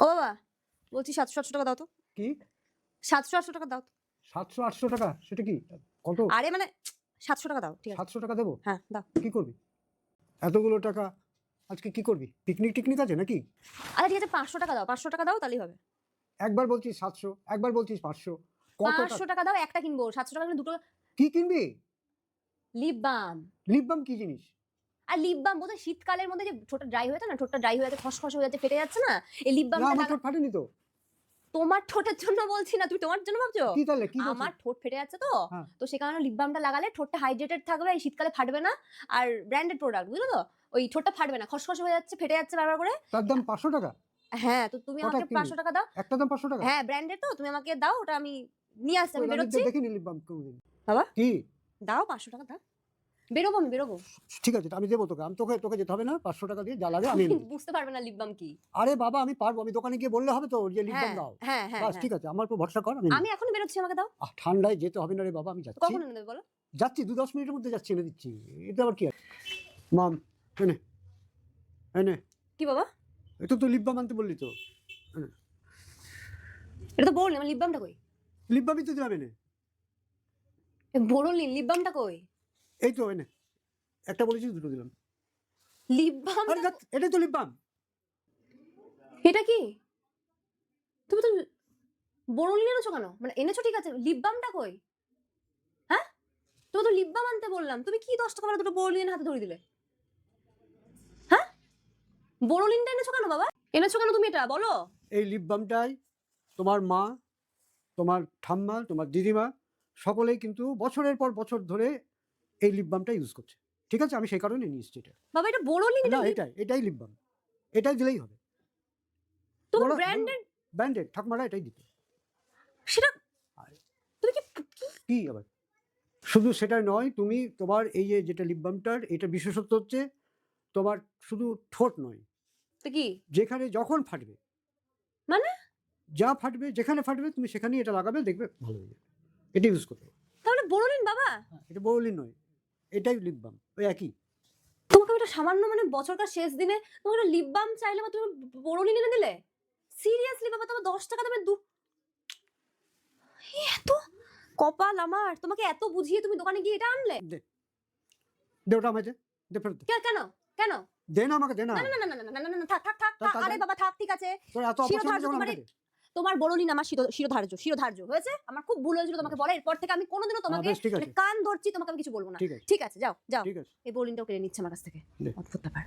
ও বাবা, বলছি 700-800 টাকা দাও তো। কি 700-800 টাকা দাও তো। 700-800 টাকা? সেটা কি কত? আরে মানে 700 টাকা দাও, ঠিক আছে? 700 টাকা দেবো? হ্যাঁ দাও। কি করবি এতগুলো টাকা? আজকে কি করবি? পিকনিক টিকনিক আছে নাকি? আরে ঠিক আছে 500 টাকা দাও, 500 টাকা দাও তাহলেই হবে। একবার বলছিস 700, একবার বলছিস 500, কত 500 টাকা দাও, একটা কিনবো। 700 টাকা মানে দুটো কি কিনবি? Lip balm. লিপ বাম কি জিনিস? আর লিপ বাম বোধহয় শীতকালের মধ্যে যে ঠোঁটটা ড্রাই হয়ে যায় না, ঠোঁটটা ড্রাই হয়ে যাচ্ছে, খসখসে হয়ে যাচ্ছে, ফেটে যাচ্ছে না, এই লিপ না বামটা আমার ঠোঁট ফাটেনি তো। তোমার ঠোঁটের জন্য বলছি না, তুমি তোমার জন্য ভাবছো? কি তাহলে কি আমার ঠোঁট ফেটে যাচ্ছে তো, হ্যাঁ। তো সে কারণে লিপ বামটা লাগালে ঠোঁটটা হাইড্রেটেড থাকবে, এই শীতকালে ফাটবে না। আর ব্র্যান্ডেড প্রোডাক্ট, বুঝলো তো? ওই ঠোঁটটা ফাটবে না, খসখসে হয়ে যাচ্ছে, ফেটে যাচ্ছে বারবার করে। তার দাম 500 টাকা? হ্যাঁ, তো তুমি কটা আমাকে কিনবি? 500 টাকা দাও। একটা দাম 500 টাকা? হ্যাঁ, ব্র্যান্ডেড তো, তুমি আমাকে দাও, ওটা আমি নিয়ে আসছি, আমি আমি বেরোচ্ছি। দেখিনি লিপ বাম কোনদিন। বাবা কি দাও 500 টাকা দাও, বেরোবো, আমি বেরোবো। ঠিক আছে আমি দেবো তোকে, আমি তোকে যেতে হবে না, 500 টাকা দিয়ে যা লাগে আমি এনে দেবো। বুঝতে পারবে না লিপ বাম কি। আরে বাবা আমি পারবো, আমি দোকানে গিয়ে বললে হবে তো যে লিপ বাম হ্যাঁ দাও। হ্যাঁ হ্যাঁ বাস হ্যাঁ। ঠিক আছে, আমার উপর ভরসা কর, আমি আমি এখনই বেরোচ্ছি, আমাকে দাও। ঠান্ডায় যেতে হবে না রে বাবা, আমি যাচ্ছি। কখন এনে দেবে বলো? যাচ্ছি 2-10 মিনিটের মধ্যে যাচ্ছি, এনে দিচ্ছি। এটা আবার কি আছে? মাম এনে এনে কি বাবা? এটা তো লিপ বাম আনতে বললি তো। এনে। এটা তো বললি, আমার লিপ বামটা কই? লিপ বামই তো দিলাম এনে। বললি লিপ বামটা কই? এই তো এনে, একটা বলেছিস দুটো দিলাম। Lip balm? আরে দেখ এটাই তো লিপ বাম। এটা কি? তুমি তো বোরোলিন এনেছো কেন? মানে এনেছো ঠিক আছে, লিপ বামটা কই? হ্যাঁ, তুমি তো লিপ বাম আনতে বললাম, তুমি কি 10 টাকা করে দুটো বোরোলিন হাতে ধরে দিলে? হ্যাঁ, বোরোলিনটা এনেছো কেন বাবা? এনেছো কেন তুমি এটা বলো? এই লিপ বামটাই তোমার মা, তোমার ঠাম্মা, তোমার দিদিমা সকলেই কিন্তু বছরের পর বছর ধরে এই লিপ বামটা ইউজ করছে। ঠিক আছে, আমি সেই কারণে নিয়ে এসেছি এটা। বাবা এটা বোরোলিন, না এটা এটাই লিপ বাম, এটাই দিলেই হবে। তোমার ব্র্যান্ডেড। ব্র্যান্ডেড ঠাকুমারা এটাই দিত। সেটা তুমি কি কি আবার শুধু সেটাই নয়, তুমি তোমার এই যে যেটা লিপ বামটার এটা বিশেষত্ব হচ্ছে তোমার শুধু ঠোঁট নয়, তো কি যেখানে যখন ফাটবে, মানে? যা ফাটবে যেখানে ফাটবে তুমি সেখানেই এটা লাগাবে, দেখবে ভালো হয়ে যাবে। এটা ইউজ করতে হবে। তাহলে বোরোলিন বাবা? এটা বোরোলিন নয়, এটাই লিপ বাম, ওই একই। তোমাকে একটা সামান্য মানে বছরকার শেষ দিনে তোমাকে একটা লিপ বাম চাইলে বা তুমি বোরোলিন এনে দিলে? সিরিয়াসলি বাবা, তোমার 10 টাকা দামের এত কপাল আমার, তোমাকে এত বুঝিয়ে তুমি দোকানে গিয়ে এটা আনলে? দে দে ওটা আমাকে দে ফেরত দে। কেন কেন? দে না আমাকে, দে না। না না না না না না না না, থাক থাক থাক থাক। আরে বাবা থাক, ঠিক আছে। তোর এত অপছন্দ যখন আমাকে দে। তোমার বোরোলিন আমার শিরোধার্য হয়েছে, আমার খুব ভুল হয়েছিল তোমাকে বলা, এরপর থেকে আমি কোনোদিনও তোমাকে বেশ, ঠিক আছে। কান ধরছি, তোমাকে আমি কিছু বলবো না। ঠিক আছে ঠিক আছে, যাও যাও। ঠিক আছে এই বোরোলিনটাও কেড়ে নিচ্ছে আমার কাছ থেকে, দে। অদ্ভুত ব্যাপার।